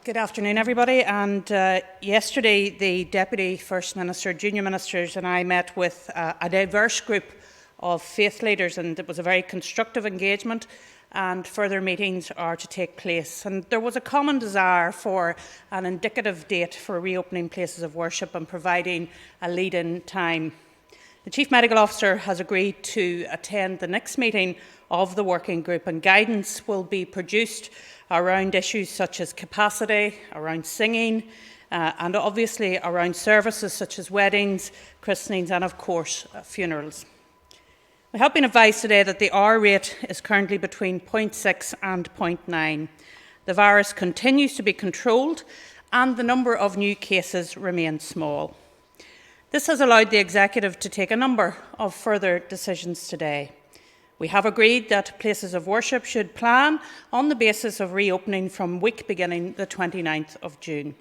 Good afternoon, everybody. And yesterday, the Deputy First Minister, junior ministers, and I met with a diverse group of faith leaders, and it was a very constructive engagement. And further meetings are to take place. And there was a common desire for an indicative date for reopening places of worship and providing a lead-in time. The Chief Medical Officer has agreed to attend the next meeting of the working group, and guidance will be produced around issues such as capacity, around singing, and obviously around services such as weddings, christenings and, of course, funerals. We have been advised today that the R rate is currently between 0.6 and 0.9. The virus continues to be controlled and the number of new cases remains small. This has allowed the Executive to take a number of further decisions today. We have agreed that places of worship should plan on the basis of reopening from week beginning the 29th of June.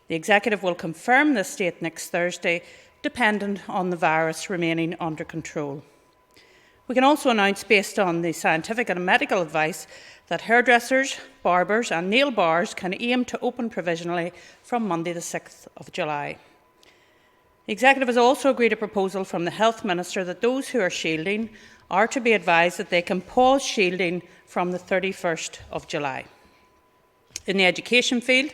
The Executive will confirm this date next Thursday, dependent on the virus remaining under control. We can also announce, based on the scientific and medical advice, that hairdressers, barbers and nail bars can aim to open provisionally from Monday the 6th of July. The Executive has also agreed a proposal from the Health Minister that those who are shielding are to be advised that they can pause shielding from the 31st of July. In the education field,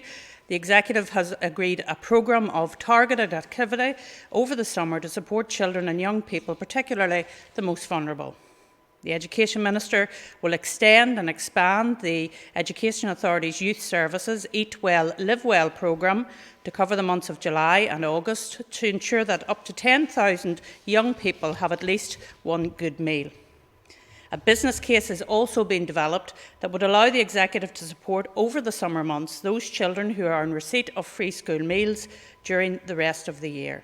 the Executive has agreed a programme of targeted activity over the summer to support children and young people, particularly the most vulnerable. The Education Minister will extend and expand the Education Authority's Youth Services Eat Well, Live Well programme to cover the months of July and August to ensure that up to 10,000 young people have at least one good meal. A business case is also being developed that would allow the Executive to support over the summer months those children who are in receipt of free school meals during the rest of the year.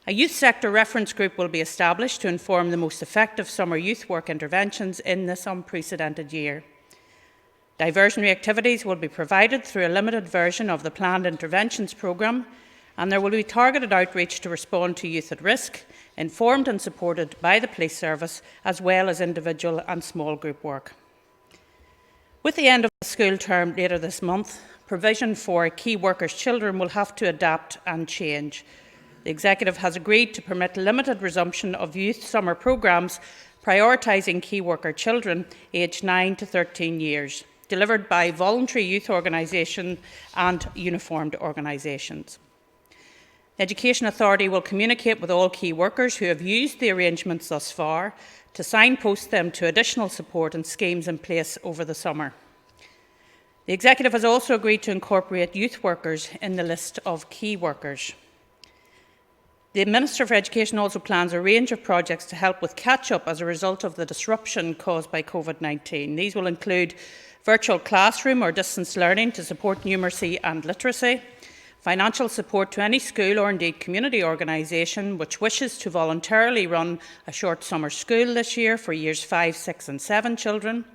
A youth sector reference group will be established to inform the most effective summer youth work interventions in this unprecedented year. Diversionary activities will be provided through a limited version of the planned interventions programme, and there will be targeted outreach to respond to youth at risk, informed and supported by the police service, as well as individual and small group work. With the end of the school term later this month, provision for key workers' children will have to adapt and change. The Executive has agreed to permit limited resumption of youth summer programmes prioritising key worker children aged 9 to 13 years, delivered by voluntary youth organisations and uniformed organisations. The Education Authority will communicate with all key workers who have used the arrangements thus far to signpost them to additional support and schemes in place over the summer. The Executive has also agreed to incorporate youth workers in the list of key workers. The Minister for Education also plans a range of projects to help with catch-up as a result of the disruption caused by COVID-19. These will include virtual classroom or distance learning to support numeracy and literacy, financial support to any school or indeed community organisation which wishes to voluntarily run a short summer school this year for years 5, 6 and 7 children,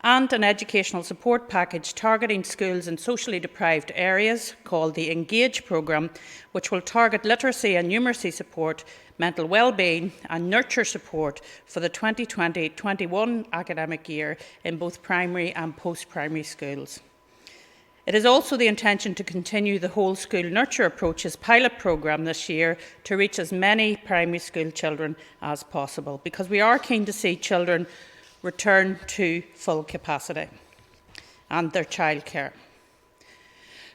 and an educational support package targeting schools in socially deprived areas called the Engage programme, which will target literacy and numeracy support, mental well-being and nurture support for the 2020-21 academic year in both primary and post-primary schools. It is also the intention to continue the whole school nurture approaches pilot programme this year to reach as many primary school children as possible, because we are keen to see children return to full capacity and their childcare.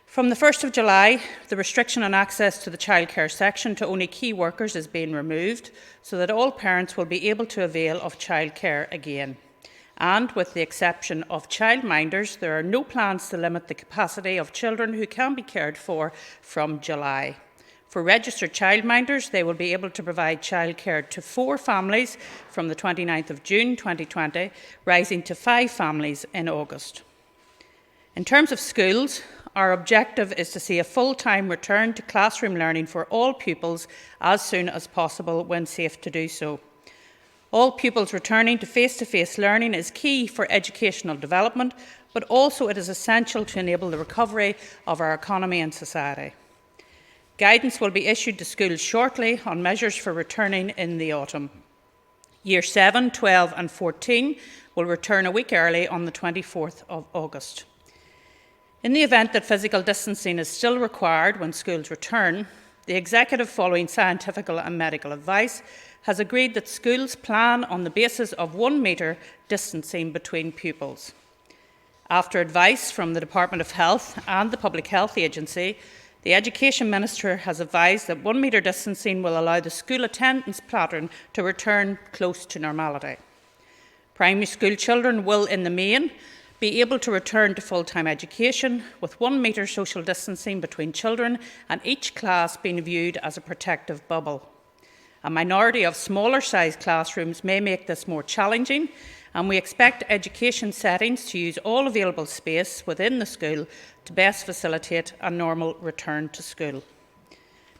From the 1st of July, the restriction on access to the childcare section to only key workers is being removed so that all parents will be able to avail of childcare again. And with the exception of childminders, there are no plans to limit the capacity of children who can be cared for from July. For registered childminders, they will be able to provide childcare to 4 families from the 29th of June 2020, rising to 5 families in August. In terms of schools, our objective is to see a full-time return to classroom learning for all pupils as soon as possible when safe to do so. All pupils returning to face-to-face learning is key for educational development, but also it is essential to enable the recovery of our economy and society. Guidance will be issued to schools shortly on measures for returning in the autumn. Year 7, 12 and 14 will return a week early on the 24th of August. In the event that physical distancing is still required when schools return, the Executive, following scientific and medical advice, has agreed that schools plan on the basis of 1 metre distancing between pupils. After advice from the Department of Health and the Public Health Agency, the Education Minister has advised that 1 metre distancing will allow the school attendance pattern to return close to normality. Primary school children will, in the main, be able to return to full-time education with 1 metre social distancing between children and each class being viewed as a protective bubble. A minority of smaller-sized classrooms may make this more challenging, and we expect education settings to use all available space within the school to best facilitate a normal return to school.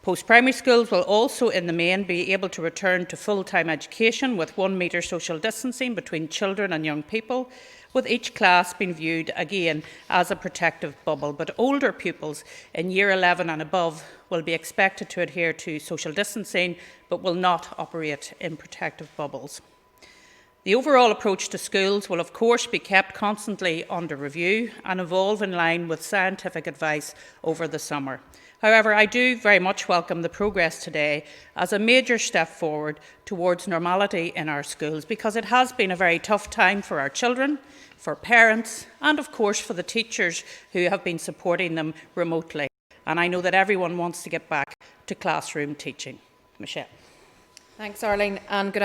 Post-primary schools will also, in the main, be able to return to full-time education with 1 metre social distancing between children and young people, with each class being viewed again as a protective bubble. But older pupils in Year 11 and above will be expected to adhere to social distancing, but will not operate in protective bubbles. The overall approach to schools will, of course, be kept constantly under review and evolve in line with scientific advice over the summer. However, I do very much welcome the progress today as a major step forward towards normality in our schools, because it has been a very tough time for our children, for parents, and of course for the teachers who have been supporting them remotely. And I know that everyone wants to get back to classroom teaching. Michelle. Thanks, Arlene, and good